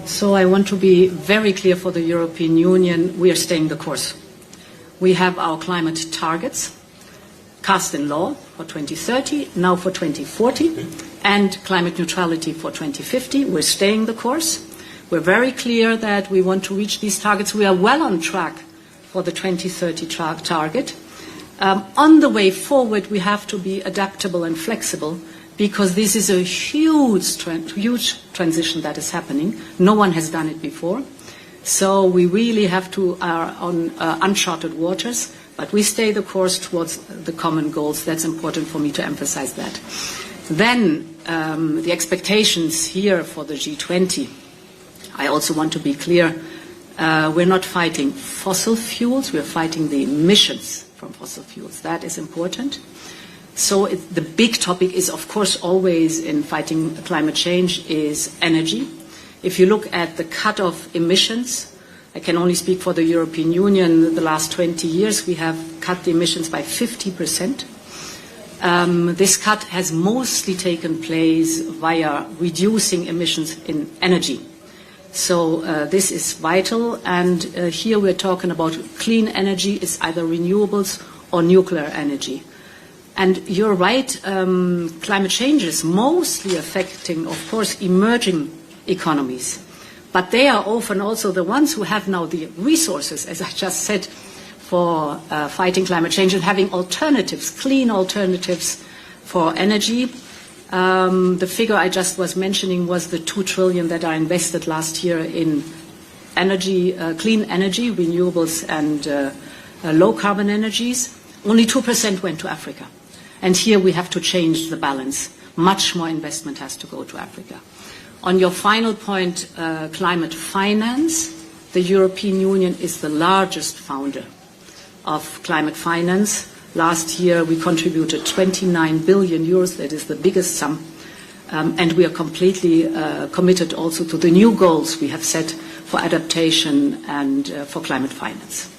So I want to be very clear for the European Union, we are staying the course. We have our climate targets cast in law for 2030, now for 2040, and climate neutrality for 2050. We're staying the course. We're very clear that we want to reach these targets. We are well on track for the 2030 target. On the way forward, we have to be adaptable and flexible because this is a huge transition that is happening. No one has done it before. So we really have to are on uncharted waters, but we stay the course towards the common goals. That's important for me to emphasize that. Then the expectations here for the G20. I also want to be clear, we're not fighting fossil fuels, we're fighting the emissions from fossil fuels. That is important. So the big topic is, of course, always in fighting climate change is energy. If you look at the cut of emissions, I can only speak for the European Union, the last 20 years we have cut the emissions by 50%. This cut has mostly taken place via reducing emissions in energy. So this is vital, and here we're talking about clean energy. It's either renewables or nuclear energy. And you're right, climate change is mostly affecting, of course, emerging economies. But they are often also the ones who have now the resources, as I just said, for fighting climate change and having alternatives, clean alternatives for energy. The figure I just was mentioning was the 2 trillion that are invested last year in energy, clean energy, renewables and low carbon energies. Only 2% went to Africa. And here we have to change the balance. Much more investment has to go to Africa. On your final point, climate finance, the European Union is the largest founder of climate finance. Last year we contributed 29 billion euros, that is the biggest sum, and we are completely committed also to the new goals we have set for adaptation and for climate finance.